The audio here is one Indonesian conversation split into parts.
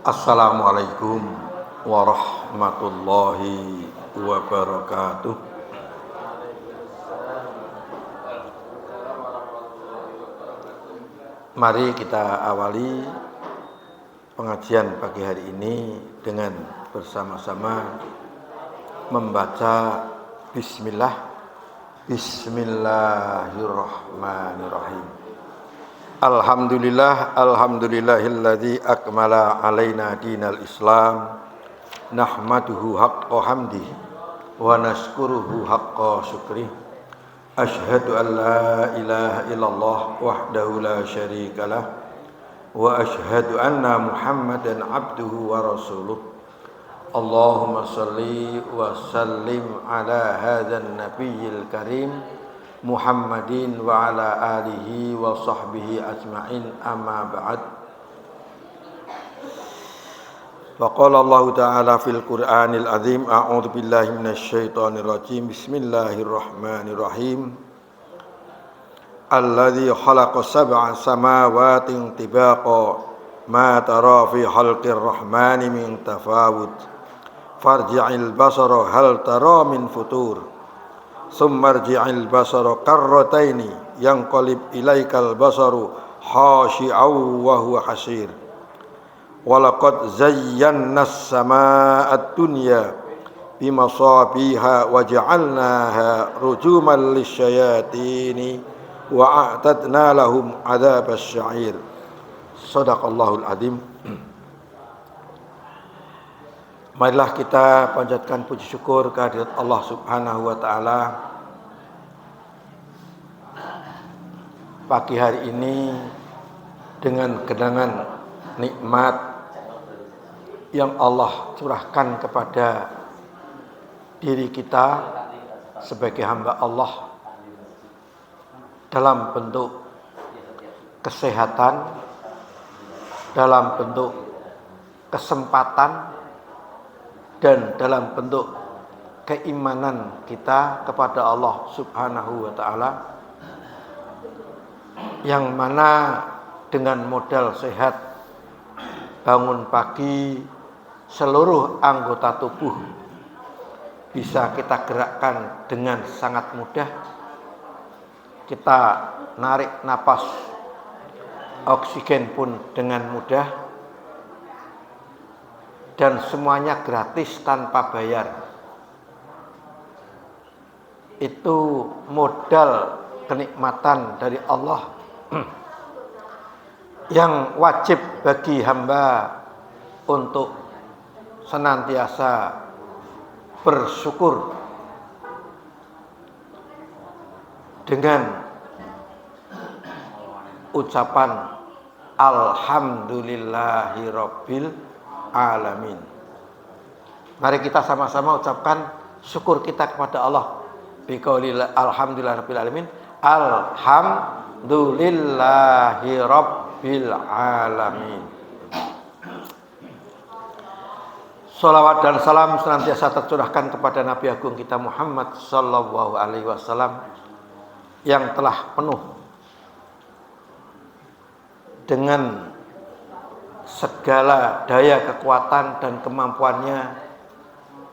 Assalamualaikum warahmatullahi wabarakatuh. Mari kita awali pengajian pagi hari ini dengan bersama-sama membaca Bismillahirrahmanirrahim. Alhamdulillahilladzi akmala alaina dinal Islam, nahmaduhu haqqa hamdi wa nashkuruhu haqqa syukrih. Asyhadu an la ilaha illallah wahdahu la syarikalah wa asyhadu anna Muhammadan abduhu wa rasuluh. Allahumma shalli wa sallim ala hadzal nabiyil karim Muhammadin wa ala alihi wa sahbihi ajma'in, amma ba'd. Wa qala Allah ta'ala fil Qur'anil azim, a'udzu billahi minasy syaithanir rajim. Bismillahirrahmanirrahim. Alladzi khalaqa sab'a samawatin tibaqa ma tara fi khalqir rahmani min tafawut farji'il basara hal tara min futur summarji'il basara karrataini yanqalib ilaikal basaru khashi'aw wa huwa hasir. Walaqad zayyana as-samaa'a ad-dunya bimasabiha wa ja'alnaha rujuman lisyayatini wa a'tadna lahum 'adzabas sya'ir. Shadaqallahul azim. Marilah kita panjatkan puji syukur kehadirat Allah Subhanahu wa taala. Pagi hari ini dengan genangan nikmat yang Allah curahkan kepada diri kita sebagai hamba Allah dalam bentuk kesehatan, dalam bentuk kesempatan, dan dalam bentuk keimanan kita kepada Allah Subhanahu wa ta'ala, yang mana dengan modal sehat, bangun pagi, seluruh anggota tubuh bisa kita gerakkan dengan sangat mudah. Kita narik napas, oksigen pun dengan mudah, dan semuanya gratis tanpa bayar. Itu modal kenikmatan dari Allah yang wajib bagi hamba untuk senantiasa bersyukur dengan ucapan alhamdulillahirabbil alamin. Mari kita sama-sama ucapkan syukur kita kepada Allah. Biqaulil alhamdulillahirabbil alamin. Alhamdulillahirabbil alamin. Shalawat dan salam senantiasa tercurahkan kepada Nabi Agung kita Muhammad sallallahu alaihi wasallam yang telah penuh dengan segala daya kekuatan dan kemampuannya,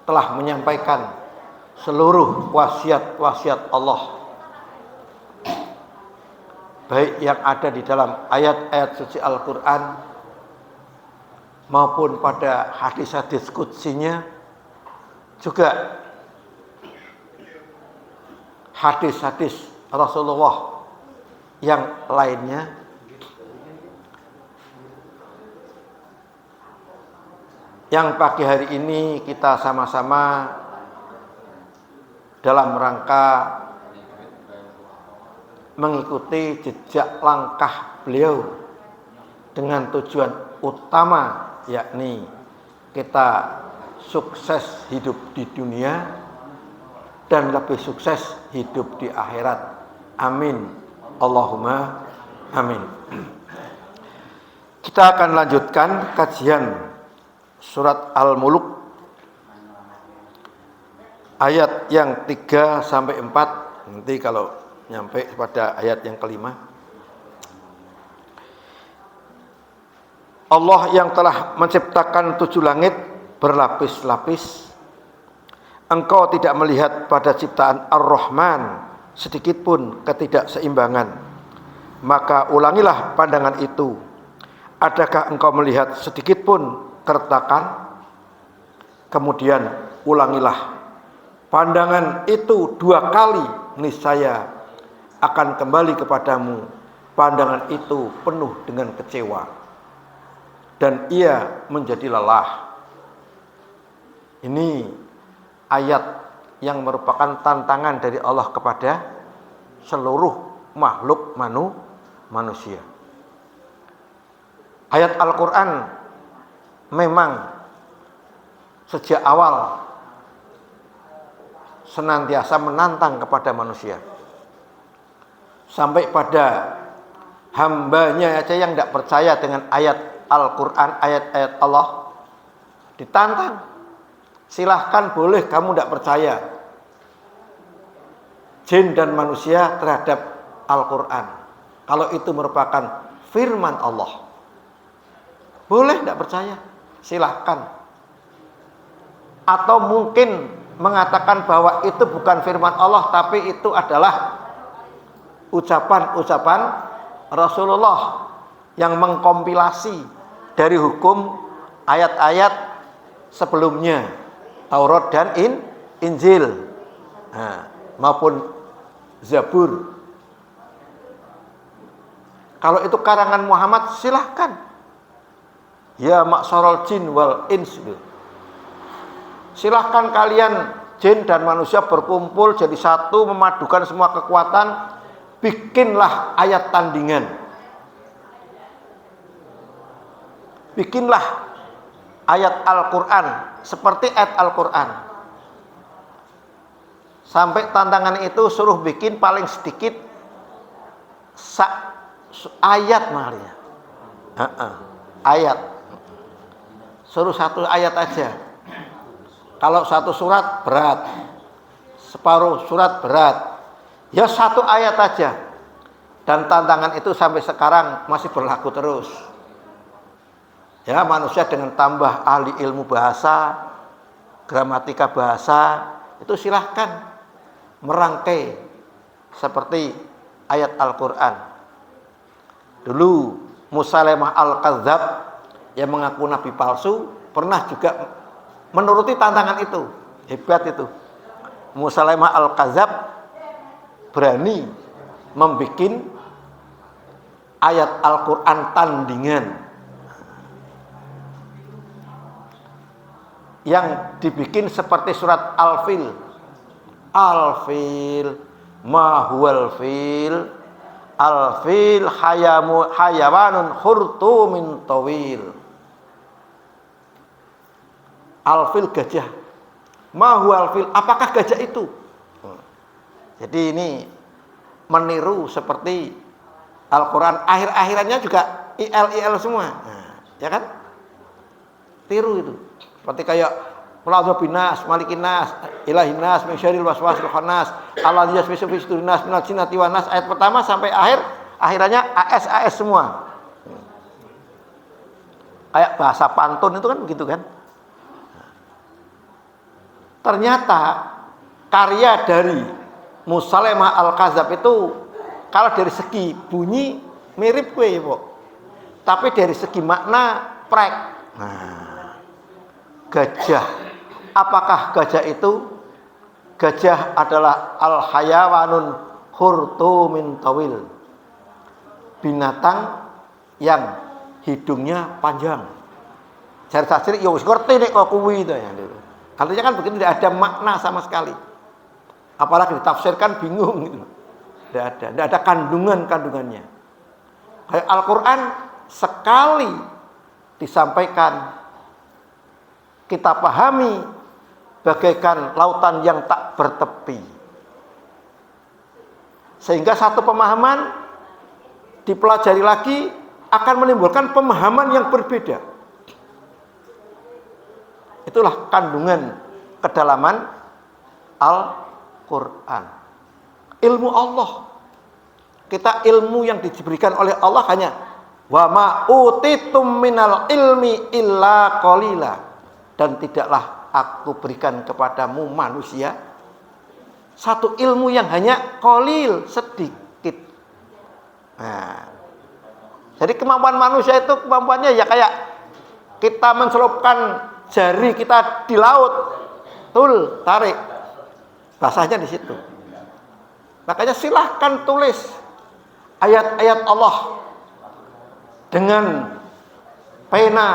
telah menyampaikan seluruh wasiat-wasiat Allah, baik yang ada di dalam ayat-ayat suci Al-Quran maupun pada hadis-hadis qudsinya, juga hadis-hadis Rasulullah yang lainnya, yang pagi hari ini kita sama-sama dalam rangka mengikuti jejak langkah beliau dengan tujuan utama, yakni kita sukses hidup di dunia dan lebih sukses hidup di akhirat. Amin. Allahumma amin. Kita akan lanjutkan kajian Surat Al-Muluk ayat yang 3 sampai 4. Nanti kalau nyampe pada ayat yang kelima. Allah yang telah menciptakan 7 langit berlapis-lapis, engkau tidak melihat pada ciptaan Ar-Rahman sedikit pun ketidakseimbangan. Maka ulangilah pandangan itu. Adakah engkau melihat sedikit pun keretakan? Kemudian ulangilah pandangan itu 2 kali, niscaya akan kembali kepadamu pandangan itu penuh dengan kecewa, dan ia menjadi lelah. Ini ayat yang merupakan tantangan dari Allah kepada seluruh makhluk manusia. Ayat Al-Quran memang sejak awal senantiasa menantang kepada manusia. Sampai pada hambanya aja yang tidak percaya dengan ayat Al-Quran, ayat-ayat Allah, ditantang. Silahkan, boleh kamu tidak percaya jin dan manusia terhadap Al-Quran, kalau itu merupakan firman Allah. Boleh tidak percaya, silahkan. Atau mungkin mengatakan bahwa itu bukan firman Allah, tapi itu adalah ucapan-ucapan Rasulullah yang mengkompilasi dari hukum ayat-ayat sebelumnya, Taurat dan Injil, maupun Zabur. Kalau itu karangan Muhammad, silahkan. Ya maksarul jin wal ins, silahkan kalian jin dan manusia berkumpul jadi satu, memadukan semua kekuatan, bikinlah ayat tandingan, bikinlah ayat Al-Quran seperti ayat Al-Quran. Sampai tantangan itu suruh bikin paling sedikit ayat malahnya. Ayat, suruh 1 ayat aja. Kalau 1 surat berat, separuh surat berat, ya 1 ayat aja. Dan tantangan itu sampai sekarang masih berlaku terus. Ya, manusia dengan tambah ahli ilmu bahasa, gramatika bahasa, itu silahkan merangkai seperti ayat Al-Quran. Dulu Musailamah Al-Kadzab yang mengaku nabi palsu pernah juga menuruti tantangan itu. Hebat itu. Musailamah Al-Kadzab berani membuat ayat Al-Quran tandingan yang dibikin seperti surat Al-Fil. Al-Fil, ma huwal fil, Al-Fil hayawanun khurtumin tawil. Al-Fil gajah. Ma huwal fil, apakah gajah itu? Jadi ini meniru seperti Al-Quran, akhir-akhirannya juga il semua, ya kan? Tiru itu. Seperti kayak Qul binas, malikin nas, ilahin nas, min syarril waswasil khannas, alladzi yuwaswisu fi sudurin nas minal jinnati wan nas. Ayat pertama sampai akhirannya AS semua. Kayak bahasa pantun itu kan begitu kan? Ternyata karya dari Musailamah Al-Kadzab itu kalau dari segi bunyi mirip kue, Pak. Tapi dari segi makna prek. Gajah. Apakah gajah itu? Gajah adalah al-hayawanun khurtumin tawil. Binatang yang hidungnya panjang. Jar sasri ya wis ngerti nek kok kuwi to ya. Artinya kan begitu, tidak ada makna sama sekali. Apalagi ditafsirkan bingung gitu. Tidak ada kandungannya. Kayak Al-Quran sekali disampaikan, kita pahami bagaikan lautan yang tak bertepi. Sehingga satu pemahaman dipelajari lagi akan menimbulkan pemahaman yang berbeda. Itulah kandungan kedalaman Al-Quran. Ilmu Allah. Kita ilmu yang diberikan oleh Allah hanya Wa ma utitum minal ilmi illa qalila. Dan tidaklah aku berikan kepadamu manusia satu ilmu yang hanya qalil, sedikit. Nah, jadi kemampuan manusia itu kemampuannya ya kayak kita mencelupkan jari kita di laut, tarik. Bahasanya di situ. Makanya silahkan tulis ayat-ayat Allah dengan pena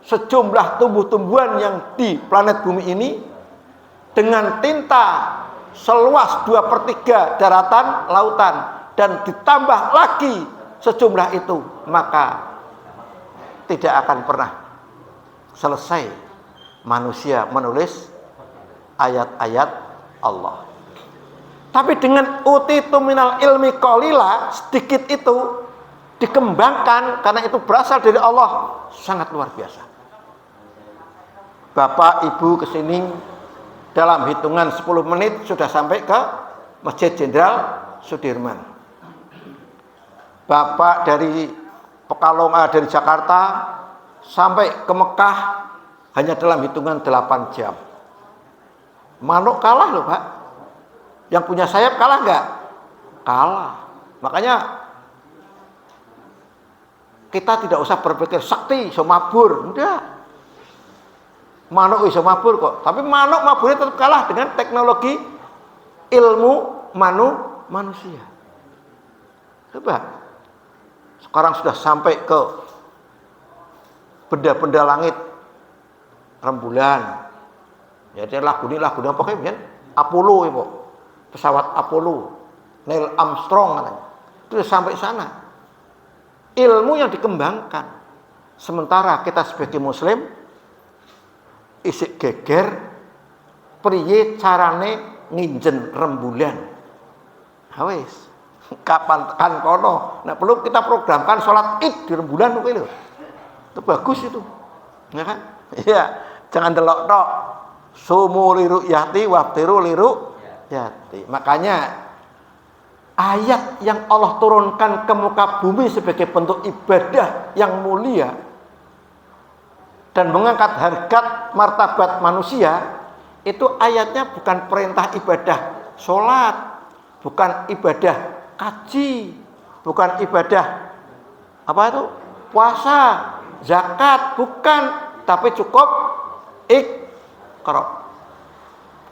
sejumlah tumbuh-tumbuhan yang di planet bumi ini dengan tinta seluas 2/3 daratan lautan dan ditambah lagi sejumlah itu, maka tidak akan pernah selesai manusia menulis ayat-ayat Allah. Tapi dengan utitu minal ilmi qalila, sedikit itu dikembangkan karena itu berasal dari Allah, sangat luar biasa. Bapak Ibu kesini dalam hitungan 10 menit sudah sampai ke Masjid Jenderal Sudirman. Bapak dari Pekalongan dari Jakarta sampai ke Mekah hanya dalam hitungan 8 jam. Manuk kalah loh Pak. Yang punya sayap kalah nggak? Kalah. Makanya kita tidak usah berpikir sakti iso mabur, enggak. Manuk iso mabur kok. Tapi manuk maburnya tetap kalah dengan teknologi ilmu manusia. Coba. Sekarang sudah sampai ke benda-benda langit, rembulan. Jadi lagu apa kayak Apollo ibu, pesawat Apollo, Neil Armstrong katanya. Itu sampai sana. Ilmu yang dikembangkan. Sementara kita sebagai Muslim isik geger priye carane nginjen rembulan. Wis. Kapan tekan kono. Nah, perlu kita programkan sholat Id di rembulan oke lho. Itu bagus itu. Ya kan? Iya, jangan delok tok. Sumu liru yati waftiru liru yati. Makanya ayat yang Allah turunkan ke muka bumi sebagai bentuk ibadah yang mulia dan mengangkat harkat martabat manusia, itu ayatnya bukan perintah ibadah sholat, bukan ibadah kaji, bukan ibadah apa itu puasa, zakat, bukan, tapi cukup iqra.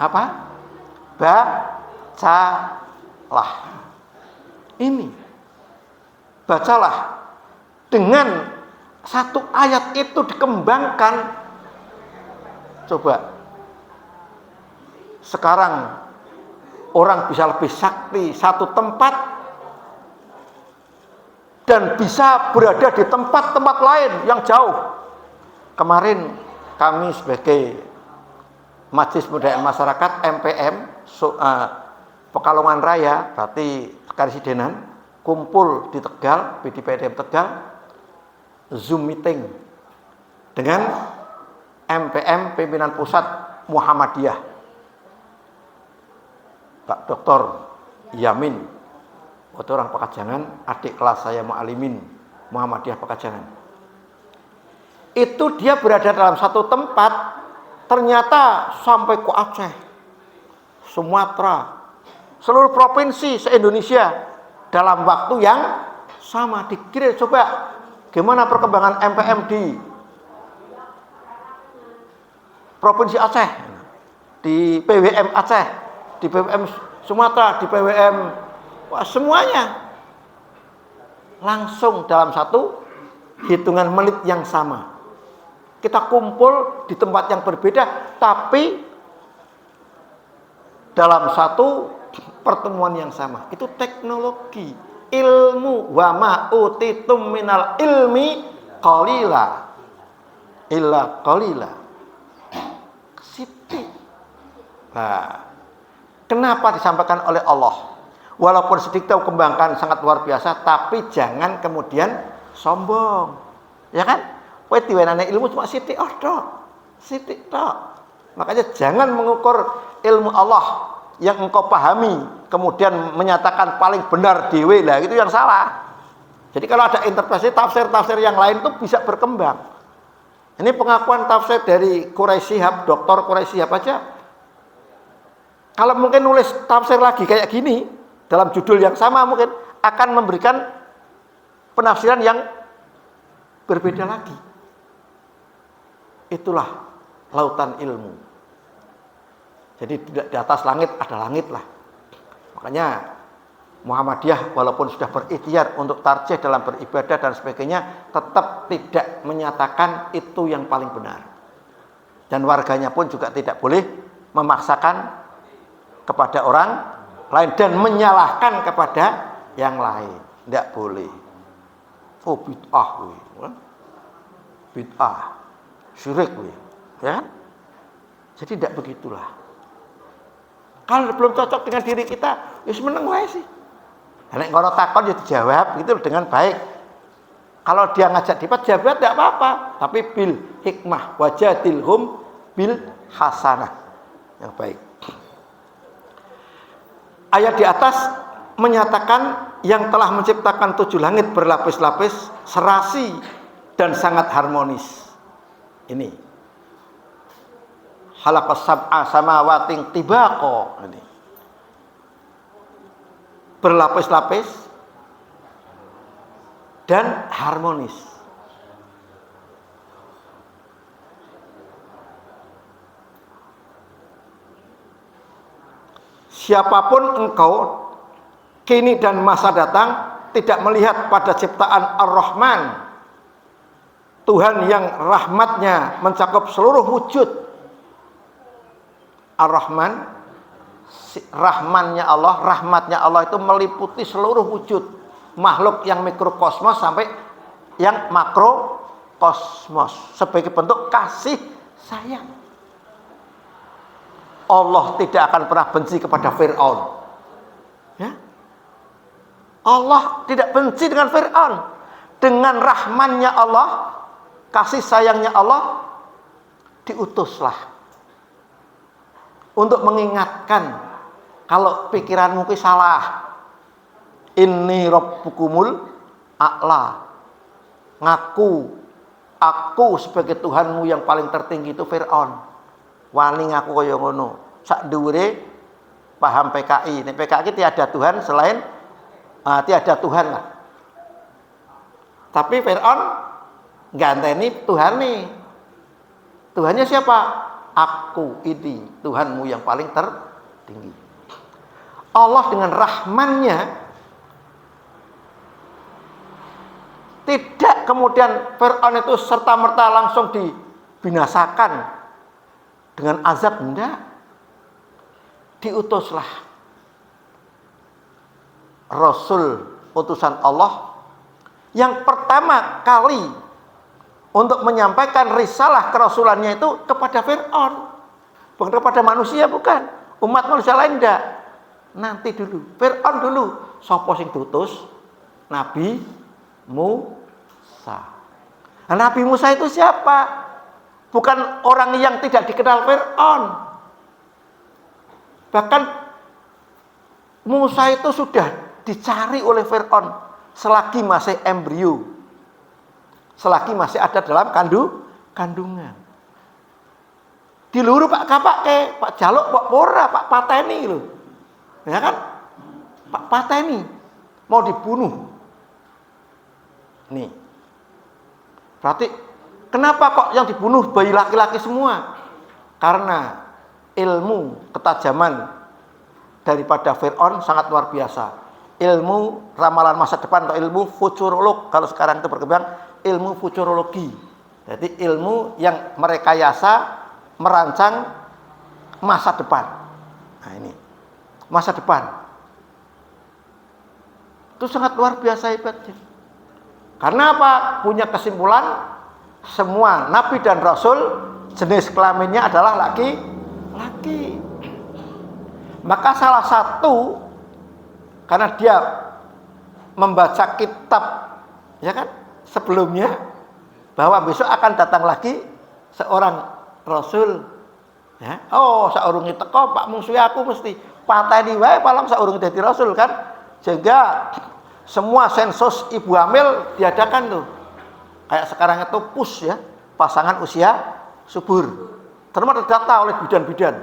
Apa? Bacalah. Ini bacalah. Dengan satu ayat itu dikembangkan. Coba sekarang orang bisa lebih sakti satu tempat dan bisa berada di tempat-tempat lain yang jauh. Kemarin kami sebagai Majelis Budaya Masyarakat MPM Pekalongan Raya, berarti Karesidenan, kumpul di Tegal, BDPDM Tegal, Zoom meeting dengan MPM Pimpinan Pusat Muhammadiyah, Pak Dr. Yamin, itu orang Pekajangan, adik kelas saya Mu'alimin Muhammadiyah Pekajangan. Itu dia berada dalam satu tempat, ternyata sampai ke Aceh, Sumatera, seluruh provinsi se-Indonesia dalam waktu yang sama. Dikira coba gimana perkembangan MPM di Provinsi Aceh, di PWM Aceh, di PWM Sumatera, di PWM, wah, semuanya langsung dalam satu hitungan menit yang sama. Kita kumpul di tempat yang berbeda, tapi dalam satu pertemuan yang sama. Itu teknologi, ilmu. Wa ma utitum minal ilmi qalila illa qalila. Siti. Nah, kenapa disampaikan oleh Allah? Walaupun sedikit kembangkan sangat luar biasa, tapi jangan kemudian sombong. Ya kan? Kowe diwenane ilmu cuma sithik tok. Sithik tok. Makanya jangan mengukur ilmu Allah yang engkau pahami kemudian menyatakan paling benar dhewe lah, itu yang salah. Jadi kalau ada interpretasi tafsir-tafsir yang lain itu bisa berkembang. Ini pengakuan tafsir dari Quraisy Shihab, Dr. Quraisy Shihab aja. Kalau mungkin nulis tafsir lagi kayak gini dalam judul yang sama mungkin akan memberikan penafsiran yang berbeda lagi. Itulah lautan ilmu. Jadi tidak di atas langit ada langit lah. Makanya Muhammadiyah walaupun sudah berikhtiar untuk tarjih dalam beribadah dan sebagainya, tetap tidak menyatakan itu yang paling benar. Dan warganya pun juga tidak boleh memaksakan kepada orang lain dan menyalahkan kepada yang lain. Tidak boleh. Oh bid'ah, bid'ah, syirik, ya. Jadi tidak begitulah. Kalau belum cocok dengan diri kita, ya seneng wae sih. Nek ngono takon ya dijawab gitu dengan baik. Kalau dia ngajak debat jawab tidak apa-apa, tapi bil hikmah wajadilhum bil hasanah yang baik. Ayat di atas menyatakan yang telah menciptakan 7 langit berlapis-lapis, serasi dan sangat harmonis. Ini halaqas sab'a samawatin tibaqa. Ini berlapis-lapis dan harmonis. Siapapun engkau kini dan masa datang tidak melihat pada ciptaan Ar-Rahman, Tuhan yang rahmatnya mencakup seluruh wujud. Ar-Rahman, rahmannya Allah, rahmatnya Allah itu meliputi seluruh wujud makhluk yang mikrokosmos sampai yang makrokosmos sebagai bentuk kasih sayang. Allah tidak akan pernah benci kepada Fir'aun, ya? Allah tidak benci dengan Fir'aun. Dengan rahmannya Allah, kasih sayangnya Allah, diutuslah untuk mengingatkan kalau pikiranmu ki salah. Inni rabbukumul a'la. Ngaku aku sebagai Tuhanmu yang paling tertinggi itu Fir'aun. Wani ngaku kaya ngono. Sak dhuwure paham PKI. Nek PKI tiada Tuhan selain tiada Tuhan lah. Tapi Fir'aun ganteni Tuhan nih. Tuhannya siapa? Aku ini Tuhanmu yang paling tertinggi. Allah dengan rahmannya tidak kemudian Fir'aun itu serta-merta langsung dibinasakan dengan azab, enggak. Diutuslah Rasul utusan Allah yang pertama kali untuk menyampaikan risalah kerasulannya itu kepada Fir'aun, bukan kepada manusia, bukan umat manusia lain, enggak. Nanti dulu Fir'aun dulu. Sapa sing diutus? Nabi Musa. Nah, Nabi Musa itu siapa? Bukan orang yang tidak dikenal Fir'aun. Bahkan Musa itu sudah dicari oleh Fir'aun selagi masih embrio, selagi masih ada dalam kandungan. Diluru Pak Kapak Pak Jaluk, Pak Pora, Pak Pateni loh. Ya kan? Pak Pateni mau dibunuh. Nih. Berarti kenapa kok yang dibunuh bayi laki-laki semua? Karena ilmu ketajaman daripada Fir'aun sangat luar biasa. Ilmu ramalan masa depan atau ilmu futurolog, kalau sekarang itu berkembang ilmu futurologi. Jadi ilmu yang merekayasa, merancang masa depan. Nah ini masa depan itu sangat luar biasa hebatnya. Karena apa? Punya kesimpulan semua nabi dan rasul jenis kelaminnya adalah laki-laki. Maka salah satu karena dia membaca kitab, ya kan, sebelumnya bahwa besok akan datang lagi seorang rasul. Ya. Oh, saurungi teko Pak Mungsuhe aku mesti pateni wae palang saurungi dadi rasul kan. Sehingga semua sensus ibu hamil diadakan tuh. Kayak sekarang itu PUS ya, pasangan usia subur. Terus terdata oleh bidan-bidan.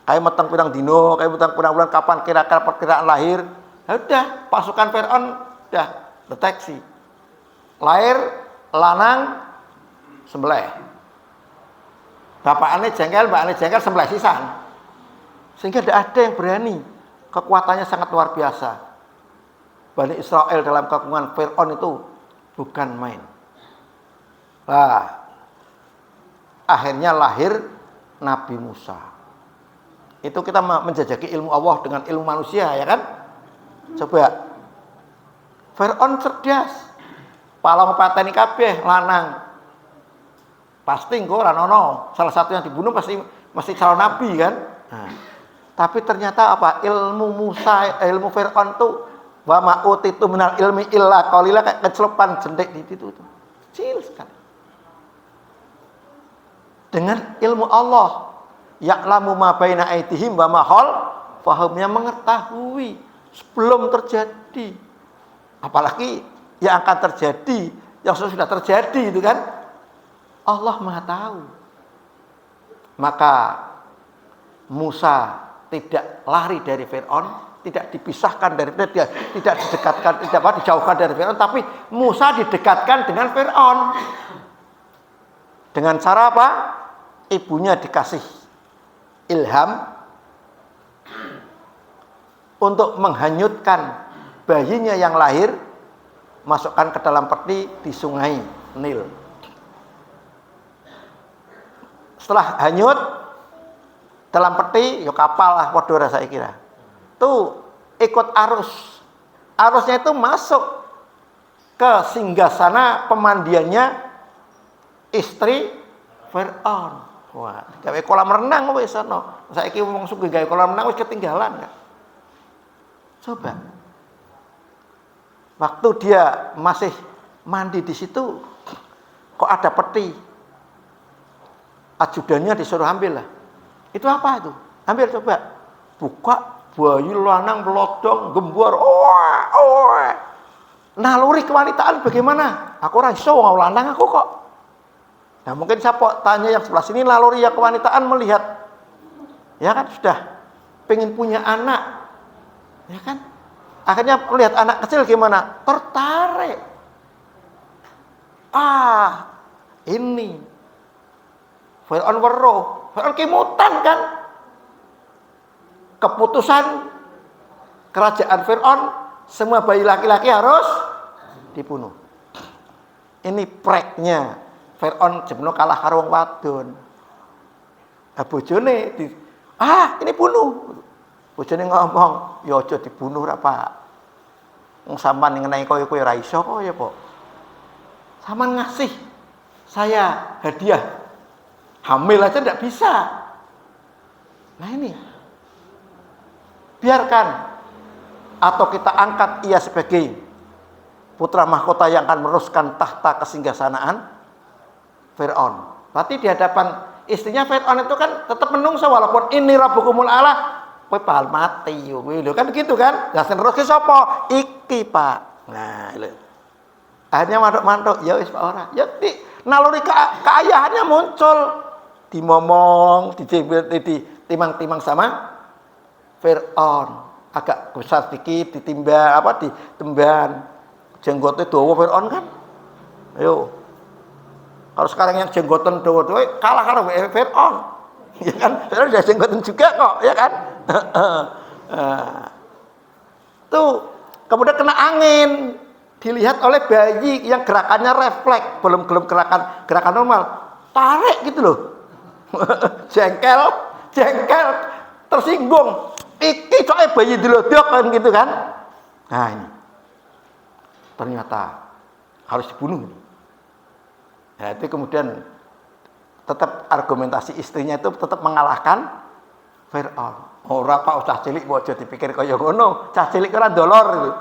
Kayak meteng pirang dino, kayak meteng pirang bulan, kapan kira-kira perkiraan lahir. Ya udah, pasukan Fir'aun udah deteksi. Lahir lanang sembelih. Bapaknya jengkel, mbaknya jengkel, sembelih sisan. Sehingga tidak ada yang berani. Kekuatannya sangat luar biasa. Bani Israel dalam kekungan Fir'aun itu bukan main. Nah, akhirnya lahir Nabi Musa. Itu kita menjajaki ilmu Allah dengan ilmu manusia, ya kan? Coba. Fir'aun cerdas. Palang pateni kabeh lanang. Pasti engko ora ono. Salah satu yang dibunuh pasti calon nabi kan? Nah, tapi ternyata apa? Ilmu Musa, ilmu Fir'aun itu wa ma utitu minal ilmi illa qalila, kayak kecelupan jendek di situ tuh. Kecil sekali. Dengan ilmu Allah, ya'lamu ma baina aydihim wa ma khal fahamnya mengetahui sebelum terjadi. Apalagi yang akan terjadi, yang sudah terjadi itu kan. Allah Maha tahu. Maka Musa tidak lari dari Fir'aun, tidak dipisahkan dari Fir'aun, tidak didekatkan, dijauhkan dari Fir'aun, tapi Musa didekatkan dengan Fir'aun. Dengan cara apa? Ibunya dikasih ilham untuk menghanyutkan bayinya yang lahir, masukkan ke dalam peti di sungai Nil. Setelah hanyut dalam peti, ya kapal lah, waduh saya kira. Tuh ikut arus. Arusnya itu masuk ke singgasana pemandiannya istri Fir'aun. Wah, gawe kolam renang wis ana. Saiki wong sugih gawe kolam renang wis ketinggalan kan. Coba. Waktu dia masih mandi di situ, kok ada peti. Ajudannya disuruh ambil lah. Itu apa itu? Ambil coba. Buka, bayi lanang melodong, gembor. Naluri kewanitaan bagaimana? Aku ora iso wong lanang aku kok. Nah, mungkin siapa tanya yang sebelah sini, naluri yang kewanitaan melihat, ya kan, sudah pengen punya anak, ya kan, akhirnya melihat anak kecil gimana? Tertarik. Ini Fir'aun weruh, Fir'aun kimutan kan. Keputusan kerajaan Fir'aun, semua bayi laki-laki harus dibunuh. Ini preknya Fir'aun jebno kalah karo wong wadon. Bojone ini bunuh. Bojone ngomong, ya aja dibunuh ra, Pak. Wong sampean ngenai kowe ra iso kok ya, Pak. Sampean ngasih saya hadiah. Hamil aja tidak bisa. Nah ini. Biarkan atau kita angkat ia sebagai putra mahkota yang akan meneruskan tahta kesinggasanaan Fir'aun. Berarti di hadapan istrinya Fir'aun itu kan tetap menungso walaupun ini rabbukumul a'la, kowe bakal mati yo lho kan gitu kan. Lah terus ki sapa? Iki, Pak. Nah, lho. Akhirnya mantuk-mantuk, ya wis Pak ora. Ya naluri keayahannya muncul. Dimomong, ditimang-timang sama Fir'aun. Agak besar sedikit ditemban. Jenggotnya dawa Fir'aun kan. Ayo. Kalau sekarang yang jenggotan dawa-dawa kalah karo Fir'aun. Ya kan? Fir'aun udah jenggotan juga kok, ya kan? Tuh, kemudian kena angin. Dilihat oleh bayi yang gerakannya refleks, belum gerakan normal. Tarik gitu loh. jengkel, tersinggung. Iki coy bayi dilodok kan gitu kan. Nah ini. Ternyata harus dibunuh. Nah, itu kemudian tetap argumentasi istrinya itu tetap mengalahkan Fir'aun. Ora Pak usah cilik mbok aja dipikir kaya ngono. Cah cilik ora dolor gitu.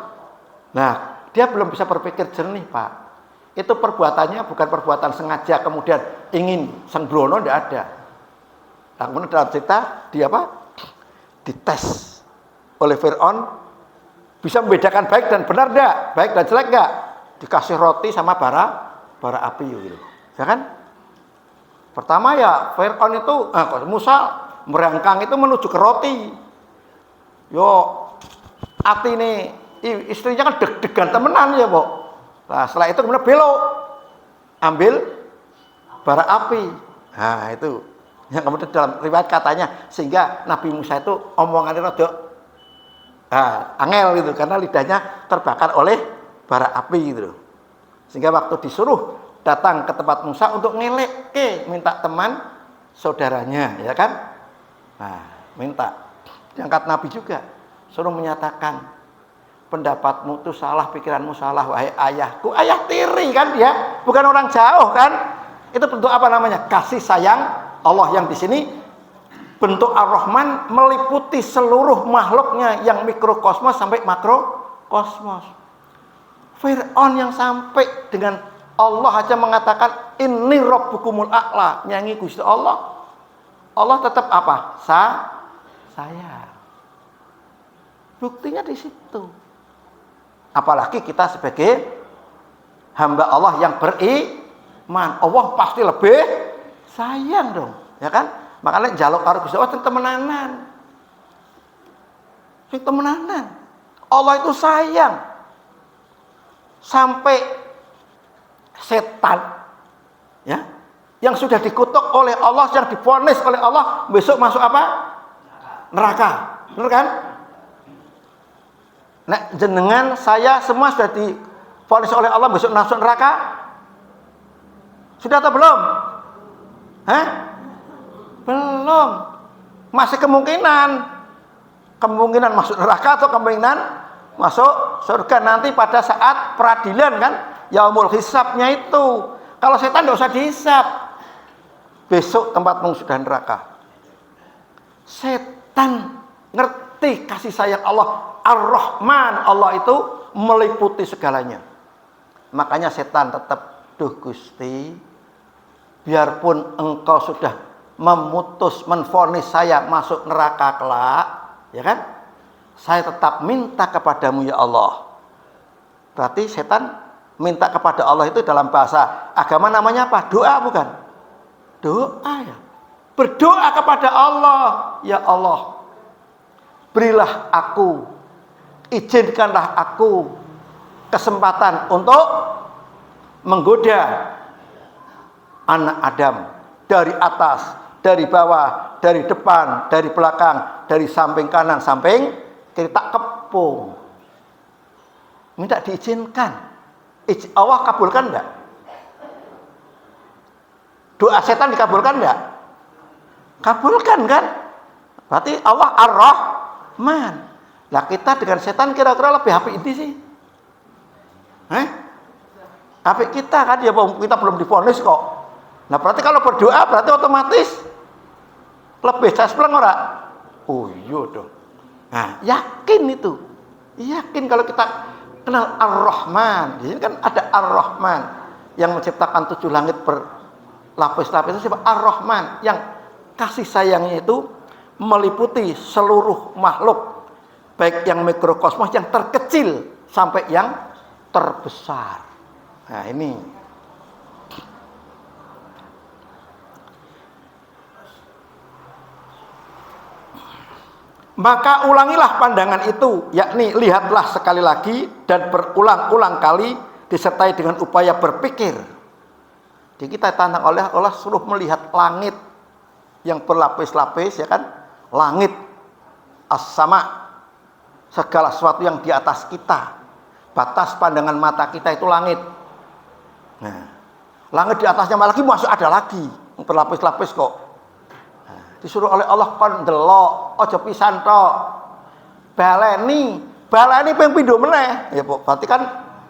Nah, dia belum bisa berpikir jernih, Pak. Itu perbuatannya bukan perbuatan sengaja kemudian ingin sembrono, tidak ada. Nah, kemudian dalam cerita dia dites oleh Fir'aun Bisa membedakan baik dan benar enggak? Baik dan jelek enggak? Dikasih roti sama bara api gitu. Ya kan? Pertama ya Fir'aun itu Musa merangkang itu menuju ke roti. Yo ati nih istrinya kan deg-degan temenan ya, Bu. Nah, setelah itu kemudian belok ambil bara api. Nah, itu yang kemudian dalam riwayat katanya sehingga Nabi Musa itu omongannya rada angel gitu karena lidahnya terbakar oleh bara api gitu. Sehingga waktu disuruh datang ke tempat Musa untuk ngeleke minta teman saudaranya, ya kan? Nah, minta diangkat Nabi juga suruh menyatakan pendapatmu itu salah, pikiranmu salah, wahai ayahku. Ayah tiri kan dia, bukan orang jauh kan? Itu bentuk apa namanya? Kasih sayang Allah yang di sini bentuk Ar-Rahman meliputi seluruh makhluknya yang mikrokosmos sampai makrokosmos. Fir'aun yang sampai dengan Allah aja mengatakan ini Rabbukumul A'la, nyanyi Gusti Allah. Allah tetap apa? Saya. Buktinya di situ. Apalagi kita sebagai hamba Allah yang beriman, Allah pasti lebih sayang dong, ya kan? Makanya njaluk karo Gusti Allah temenanan. Sing temenanan. Allah itu sayang. Sampai setan ya, yang sudah dikutuk oleh Allah, yang divonis oleh Allah, besok masuk apa? Neraka. Benar kan? Nah, jenengan saya semua sudah divonis oleh Allah besok masuk neraka? Sudah atau belum? Hah? Belum. Masih kemungkinan masuk neraka atau kemungkinan masuk surga nanti pada saat peradilan kan, yaumul hisabnya itu. Kalau setan tidak usah dihisab, besok tempatmu sudah neraka. Setan ngerti kasih sayang Allah Ar-Rahman, Allah itu meliputi segalanya. Makanya setan tetap, duh Gusti, biarpun engkau sudah menvonis saya masuk neraka kelak, ya kan? Saya tetap minta kepadamu ya Allah. Berarti setan minta kepada Allah itu dalam bahasa agama namanya apa? Doa bukan? Doa ya. Berdoa kepada Allah, ya Allah, berilah aku, izinkanlah aku kesempatan untuk menggoda anak Adam dari atas, dari bawah, dari depan, dari belakang, dari samping kanan, samping kiri, tak kepung. Minta diizinkan. Allah kabulkan enggak? Doa setan dikabulkan enggak? Kabulkan kan? Berarti Allah Ar-Rahman. Lah kita dengan setan kira-kira lebih apik ini sih? Apik kita kan, ya kita belum divonis kok. Nah berarti kalau berdoa berarti otomatis lebih jaspleng ora? Oh iya dong. Nah yakin itu. Yakin kalau kita kenal Ar-Rahman. Di sini kan ada Ar-Rahman yang menciptakan 7 langit berlapis-lapis, itu siapa? Ar-Rahman yang kasih sayangnya itu meliputi seluruh makhluk, baik yang mikrokosmos, yang terkecil sampai yang terbesar. Nah ini maka ulangilah pandangan itu, yakni lihatlah sekali lagi dan berulang-ulang kali disertai dengan upaya berpikir. Jadi kita tantang oleh Allah suruh melihat langit yang berlapis-lapis, ya kan? Langit as-sama, segala sesuatu yang di atas kita. Batas pandangan mata kita itu langit. Nah, langit di atasnya lagi masuk ada lagi berlapis-lapis kok. Disuruh oleh Allah kon ndelok aja pisan tok. Baleni ping pindho meneh. Ya, Bu. Berarti kan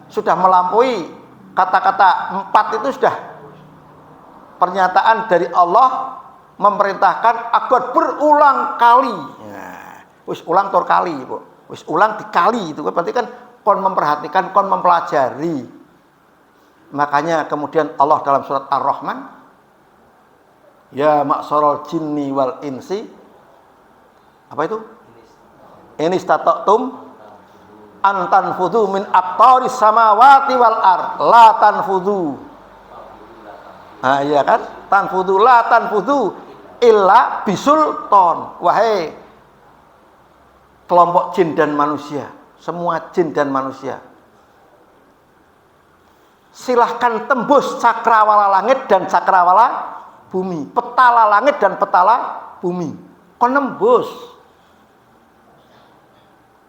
sudah melampaui kata-kata 4 itu, sudah pernyataan dari Allah memerintahkan agar berulang kali. Nah, wis ulang tur kali, Bu. Wis ulang dikali itu berarti kan kon memperhatikan, kon mempelajari. Makanya kemudian Allah dalam surat Ar-Rahman, ya ma'syaral jinni wal insi, apa itu? Inistata'tum antanfudhu min aqtaris samawati wal ard la tanfudhu. Nah, iya kan? Tanfudhu la tanfudhu illa bisulton. Wahai kelompok jin dan manusia, semua jin dan manusia, silahkan tembus cakrawala langit dan cakrawala bumi, petala langit dan petala bumi. Kau nembus.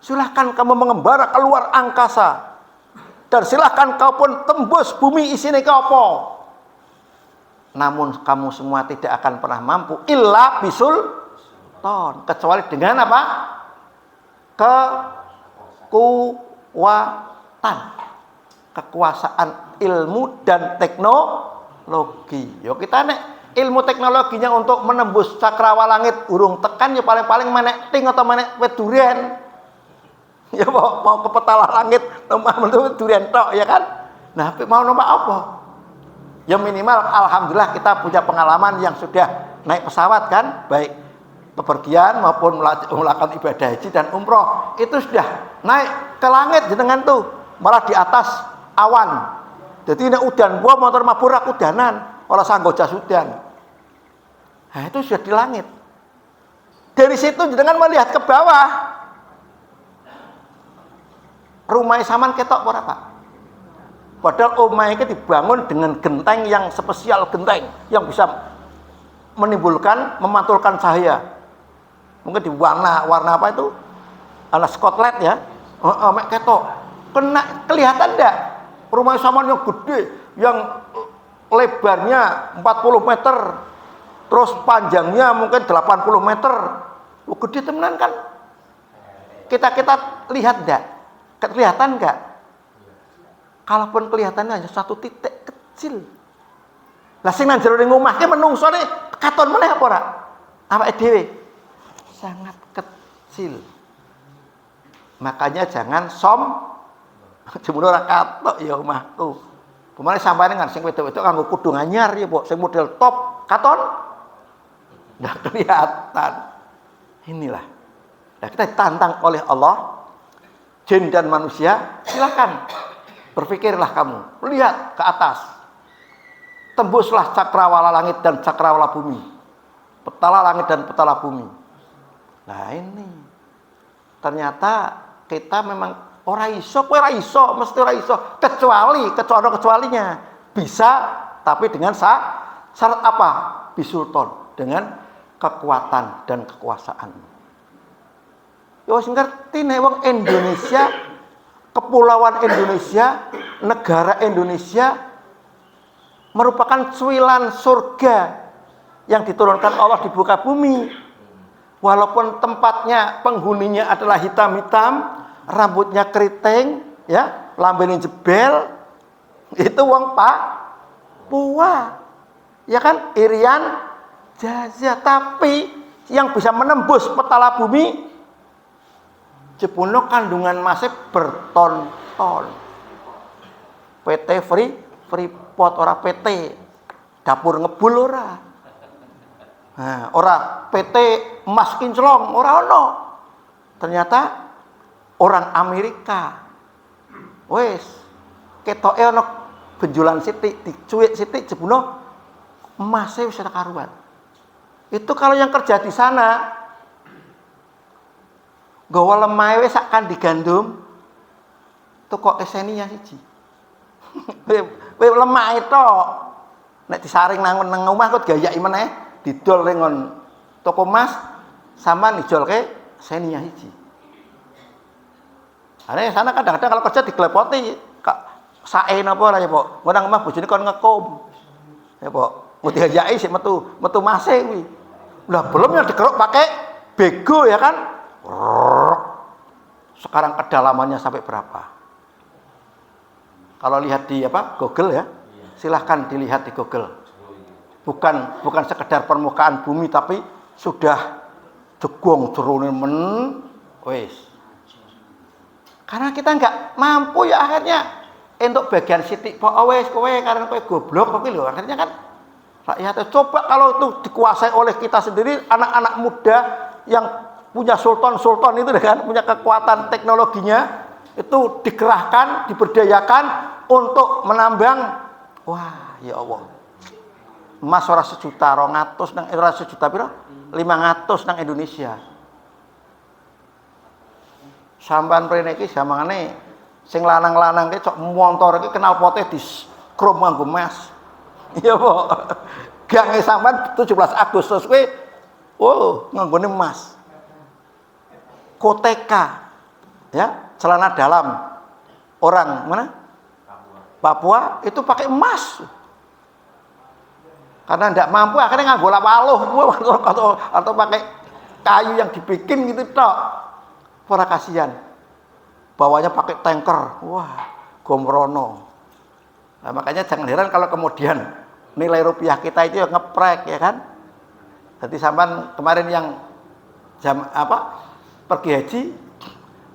Silahkan kamu mengembara keluar angkasa, dan silahkan kau pun tembus bumi isinya ke apa. Namun kamu semua tidak akan pernah mampu illa bisulton, kecuali dengan apa? Kekuatan, kekuasaan ilmu dan teknologi. Yo kita nek ilmu teknologinya untuk menembus cakrawala langit urung tekan ya paling-paling menek ting atau menek wit durian. Ya mau ke petala langit numpak durian tok ya kan. Nah, mau numpak apa? Ya minimal alhamdulillah kita punya pengalaman yang sudah naik pesawat kan, baik bepergian maupun melakukan ibadah haji dan umroh, itu sudah naik ke langit jenengan tuh, malah di atas awan. Jadi ini udan gua motor maburak udanan, ora sanggo jas udan. Nah, itu sudah di langit. Dari situ jenengan melihat ke bawah. Rumah saman ketok ora, Pak? Padahal omah itu dibangun dengan genteng yang spesial, genteng yang bisa menimbulkan, memantulkan cahaya. Mungkin di warna apa itu? Ala Scotland ya. Mek ketok. Kena kelihatan enggak? Rumah saman yang gede, yang lebarnya 40 meter, terus panjangnya mungkin 80 meter. Gede temenan kan? Kita lihat enggak? Kelihatan enggak? Kalaupun kelihatannya hanya satu titik kecil. Lah sing nang jero ning omah ki menungsone katon meneh apa ora? Awake dhewe sangat kecil. Makanya jangan jemur ora katok ya omahku. Pemane sampane ngan sing wedok-wedok kanggo kudu anyar ya, Pak. Sing model top katon ndak kelihatan. Inilah. Nah, kita ditantang oleh Allah, jin dan manusia, silakan berpikirlah kamu, lihat ke atas, tembuslah cakrawala langit dan cakrawala bumi, petala langit dan petala bumi. Nah ini ternyata kita memang ora iso, mesti ora iso, kecualinya bisa, tapi dengan syarat apa? Bisulton, dengan kekuatan dan kekuasaan. Ya wis ngerti nek wong Indonesia, kepulauan Indonesia, negara Indonesia merupakan cuilan surga yang diturunkan Allah di muka bumi. Walaupun tempatnya penghuninya adalah hitam-hitam, rambutnya keriting, ya, lambene jebel, itu wong Papua. Ya kan, Irian Jaya, tapi yang bisa menembus petala bumi Jepuno kandungan masih berton-ton. PT Freeport ora PT dapur ngebul ora. Nah, ora PT emas kinclong ora ono. Ternyata orang Amerika. Wes ketoke ono benjolan sithik, dicuwik sithik Jepuno emasnya wis ora karuan. Itu kalau yang kerja di sana gawa lemah wis sak kandi gandum toko kesenia siji. Kowe lemah itu nek disaring nang omah kok gayaki meneh didol ning toko emas sama dijolke senia siji. Are sana kadang-kadang kalau kerja diglepoti sae napa ora ya, Pak. Nang omah bojone kon ngekom. Ya, Pak. Mau diajaki sik metu mase kuwi. Lah belum yang dikeruk pakai bego ya kan? Sekarang kedalamannya sampai berapa? Kalau lihat di Google ya, silahkan dilihat di Google. Bukan sekedar permukaan bumi, tapi sudah jegong jerone wis. Karena kita nggak mampu ya akhirnya untuk bagian sithik kok wis kowe karena kowe goblok kok lho akhirnya kan rakyat. Coba kalau itu dikuasai oleh kita sendiri, anak-anak muda yang punya sultan itu kan, punya kekuatan teknologinya, itu dikerahkan, diberdayakan untuk menambang. Wah, ya Allah. Emas ora 1.200.000 nang ora 1 juta piro? 500 nang Indonesia. Sampeyan prene iki jamangane sing lanang-lanang ki cok montor iki kenal pote dis krom nganggo emas. Iya, Po. Gange sampean 17 Agustus kuwi nganggone emas. Koteka. Ya, celana dalam orang mana? Papua itu pakai emas. Karena tidak mampu akhirnya nganggo lapaluh atau pakai kayu yang dibikin gitu tok. Para kasihan. Bawanya pakai tanker. Wah, gomrono. Nah, makanya jangan heran kalau kemudian nilai rupiah kita itu ngeprek ya kan. Jadi sampean kemarin yang pergi haji,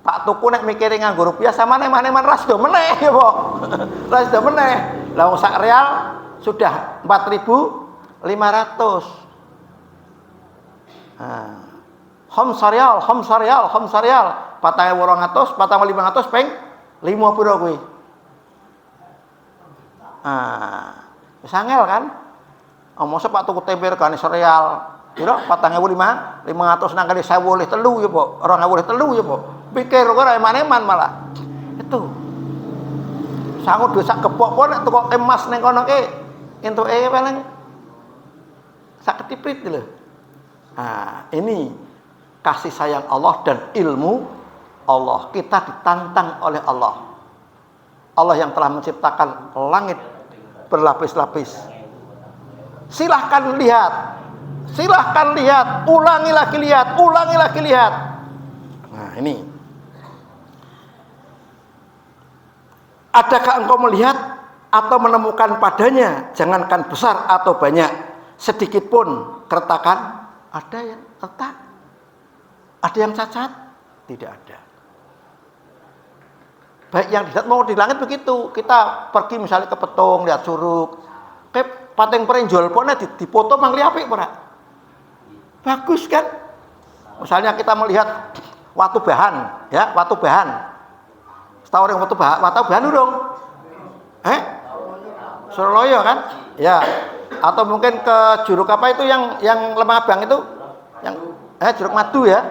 Pak Tuku nek mikirin nganggo rupiah sama neman-neman ras do meneh ya, Po. Ras do meneh. Lah wong sak real sudah 4.500. Nah. Homsarial. 4.200, 4.500 peng 5 piro kuwi. Wis angel kan? Mosok Pak Tuku tempe regane sereal piro 4.500 nang kali 1.003 ya, Po. 2.003 ya, Po. Pikir ora eman-eman malah. Itu. Sangu dosa gepok pun nek tukok emas ning kono ki entuke paling sak ketiprit lho. Nah, ini kasih sayang Allah dan ilmu Allah. Kita ditantang oleh Allah. Allah yang telah menciptakan langit berlapis-lapis. Silahkan lihat, ulangi lagi lihat. Nah, ini. Adakah engkau melihat atau menemukan padanya, jangankan besar atau banyak, sedikit pun keretakan? Ada yang retak? Ada yang cacat? Tidak ada. Baik yang dilihat mau di langit begitu. Kita pergi misalnya ke Petung, lihat Curug. Kayak pateng perenjol pone dipoto mangli apik ora? Bagus kan? Misalnya kita melihat watu bahan, ya, watu bahan. Setahu orang watu bahan urung? Suraloyo kan? Ya. Atau mungkin ke Juruk apa itu yang Lemah Abang itu? Yang Juruk Madu ya.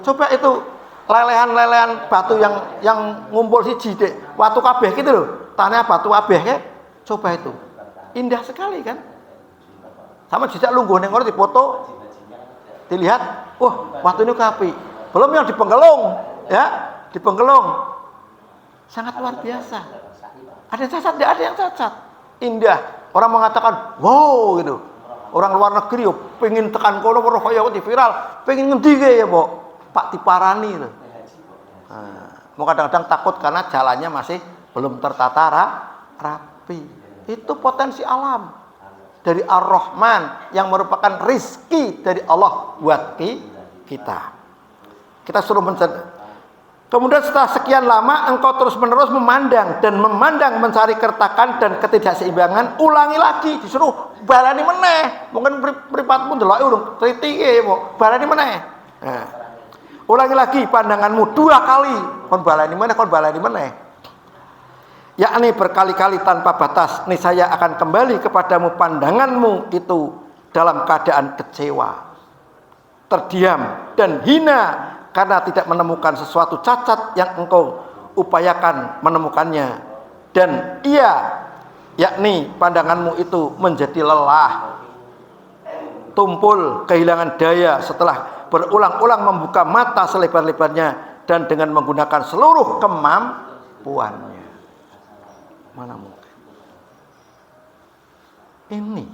Coba itu lelehan batu yang ngumpul siji dek. Watu kabeh gitu loh. Tanah batu kabeh ya. Coba itu. Indah sekali kan? Sama jejak lungguh ning ngono dipoto. Dilihat, wah, watu ini kapi. Belum yang di Penggelung, ya, di Penggelung. Sangat luar biasa. Ada yang cacat, tidak ada yang cacat. Indah. Orang mengatakan, wow gitu. Orang luar negeri yo pengen tekan kono ora kaya di viral, pengen ngendi ya, Pak diparani lho. Mau kadang-kadang takut karena jalannya masih belum tertata rapi. Itu potensi alam dari Ar-Rahman yang merupakan rizki dari Allah buat kita. Kita suruh mencari. Kemudian setelah sekian lama engkau terus-menerus memandang mencari keretakan dan ketidakseimbangan, ulangi lagi, disuruh balani meneh. Mungkin mripatmu ndeloke urung tritike, balani meneh. Nah, ulangi lagi pandanganmu 2 kali, kon balani meneh. Yakni berkali-kali tanpa batas, niscaya akan kembali kepadamu pandanganmu itu dalam keadaan kecewa, terdiam dan hina karena tidak menemukan sesuatu cacat yang engkau upayakan menemukannya, dan yakni pandanganmu itu menjadi lelah, tumpul, kehilangan daya setelah berulang-ulang membuka mata selebar-lebarnya dan dengan menggunakan seluruh kemampuannya. Mana mungkin? Ini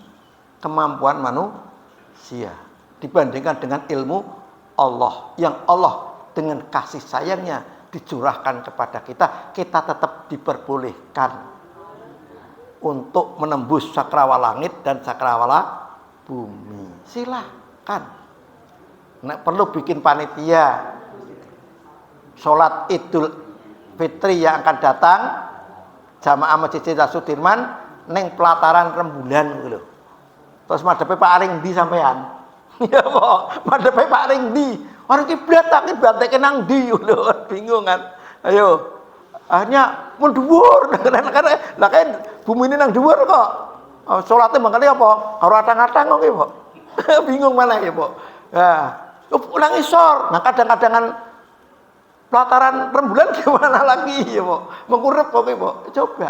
kemampuan manusia dibandingkan dengan ilmu Allah, yang Allah dengan kasih sayangnya dicurahkan kepada kita tetap diperbolehkan untuk menembus cakrawala langit dan cakrawala bumi. Silahkan. Nek perlu bikin panitia sholat Idul Fitri yang akan datang, jamaah Masjid Sudirman neng pelataran rembulan gitu. Terus madhepe Pak Aring di sampean. Ya, Pak, madhepe Pak Ring ndi? Orang kiblat tak kiblateke nang ndi lho, bingung kan. Ayo, Akhirnya mendhuwur lah kan bumi ini nang dhuwur kok. Salate mangkane apa? Ora atang-atang kok Pak. Bingung mana ya, Pak. Nah, nang isor. Nah, kadang-kadangan pelataran rembulan gimana lagi ya, Pak? Mengurep kok, Pak. Coba.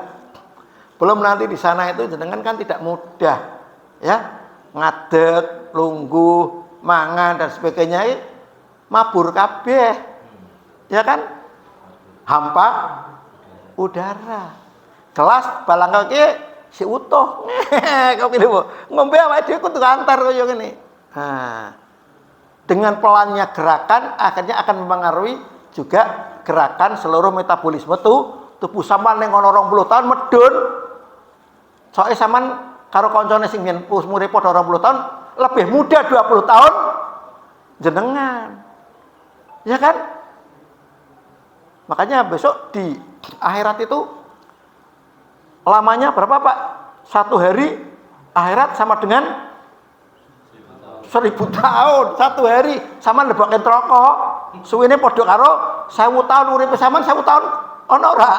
Belum nanti di sana itu jenengan kan tidak mudah. Ya. Ngadeg, lungguh, mangan dan sebagainya mabur kabeh. Ya kan? Hampa udara. Kelas balang kaki si utuh. Kok pilih, Bu? Ngombe awake dhewe kudu antar kaya ngene. Nah, dengan pelannya gerakan akhirnya akan mempengaruhi juga gerakan seluruh metabolisme tubuh. Sampean ning ana 20 tahun medun. Soale sampean karo kancane sing yen umure padha 20 tahun, lebih muda 20 tahun jenengan. Ya kan? Makanya besok di akhirat itu lamanya berapa, Pak? 1 hari akhirat sama dengan 1000 tahun. 1 hari sama lebake neraka. Suwene padha karo 1000 tahun uripe sampean 1000 tahun ana ora?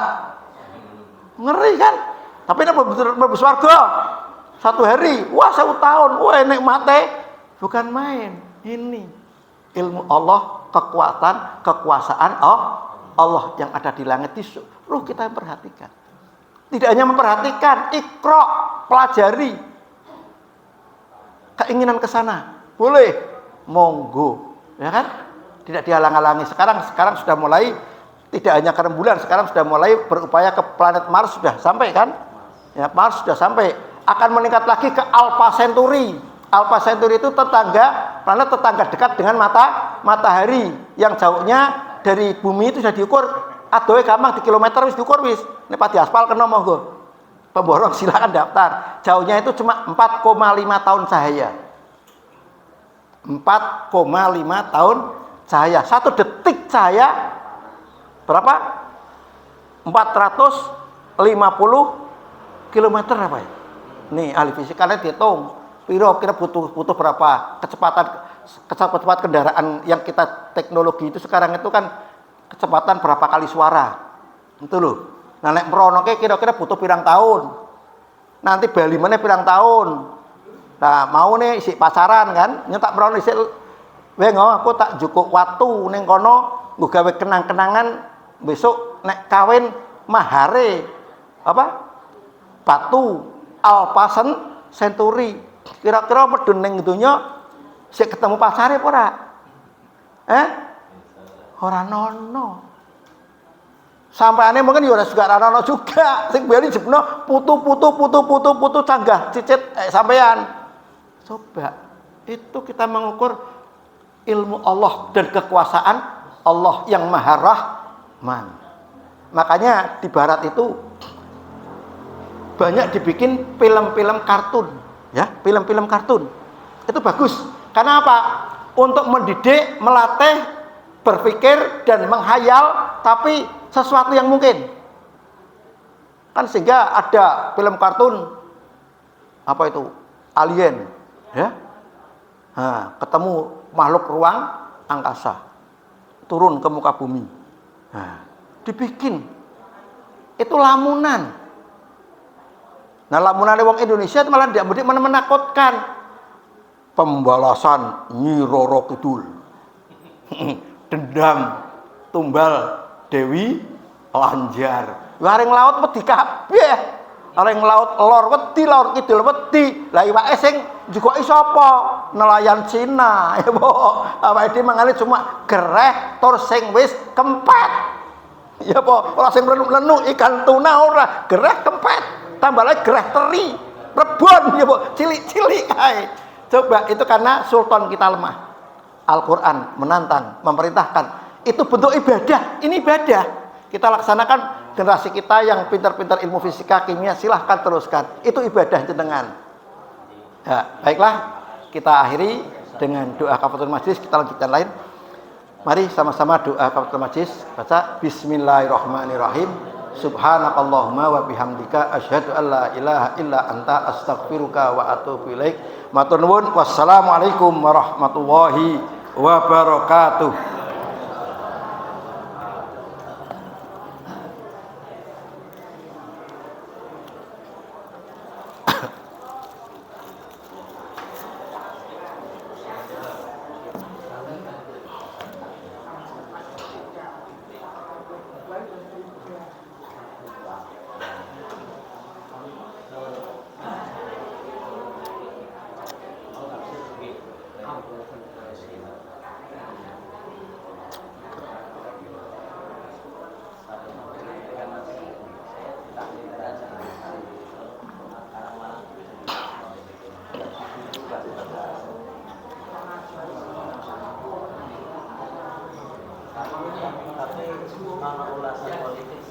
Ngeri kan? Tapi nek mlebu swarga 1 hari, wah 1000 tahun. Wah nikmate bukan main. Ini ilmu Allah, kekuasaan Allah yang ada di langit di seluruh kita perhatikan. Tidak hanya memperhatikan, ikra, pelajari. Keinginan ke sana, boleh, monggo, ya kan? Tidak dihalang-halangi. Sekarang sudah mulai tidak hanya ke rembulan, sekarang sudah mulai berupaya ke planet Mars, sudah sampai kan? Ya, Mars sudah sampai. Akan meningkat lagi ke Alpha Centauri. Alpha Centauri itu planet tetangga dekat dengan matahari yang jauhnya dari bumi itu sudah diukur. Adoe gampang di kilometer wis diukur wis. Nek pati aspal kena monggo. Pemborong silakan daftar. Jauhnya itu cuma 4,5 tahun cahaya. 4,5 tahun cahaya. 1 detik cahaya berapa? 450 kilometer apa ya? Nih ahli fisikanya dihitung. Kira butuh berapa kecepatan kendaraan yang kita teknologi itu sekarang itu kan kecepatan berapa kali suara. Itu loh. Nah nek meronoke kira-kira butuh pirang tahun. Nanti bali meneh pirang tahun. Nah, mau nih isi pacaran kan, nyetak merono isik aku tak jukuk watu ning kono nggo gawe kenang-kenangan besok nek kawin mahare apa? Batu Alpha Centauri. Kira-kira medun ning donya sik ketemu pacare apa ora? Ora nono. Sampaiane mungkin ya ora juga ora nono juga. Sing bali jebno putu canggah cicit sampean. Coba itu kita mengukur ilmu Allah dan kekuasaan Allah yang Maha Rahman. Makanya di barat itu banyak dibikin film-film kartun, ya, film-film kartun. Itu bagus. Karena apa? Untuk mendidik, melatih, berpikir dan menghayal tapi sesuatu yang mungkin. Kan sehingga ada film kartun apa itu? Alien, ya. Nah, ketemu makhluk ruang angkasa. Turun ke muka bumi. Nah, dibikin. Itu lamunan. Nah, lamunan wong Indonesia itu malah tidak mudik menakutkan. Pembalasan Nyi Roro Kidul. Dendam tumbal Dewi Lanjar. Laring laut wedi kabeh. Laring laut lor wedi, lor kidul wedi. Lah iwake sing juga sapa? Nelayan Cina. Ya, Bu. Awake dhewe mangane cuma gereh tur sing wis kempet. Ya, Bu. Ora sing lenu ikan tuna ora, gereh kempet. Tambah lagi gereh teri, rebon ya, Bu. Cilik-cilik kae. Coba itu karena sultan kita lemah. Al-Qur'an menantang, memerintahkan. Itu bentuk ibadah. Ini ibadah. Kita laksanakan, generasi kita yang pintar-pintar ilmu fisika, kimia, silahkan teruskan. Itu ibadah jenengan. Ya, baiklah, kita akhiri dengan doa kafaratul majlis. Kita lanjutkan lain. Mari sama-sama doa kafaratul majlis. Baca Bismillahirrahmanirrahim. Subhanakallahumma wa bihamdika asyhadu an la ilaha illa anta astaghfiruka wa atubu ilaik. Matur nuwun. Wassalamualaikum warahmatullahi wabarakatuh. Tapi kalau ulasan politik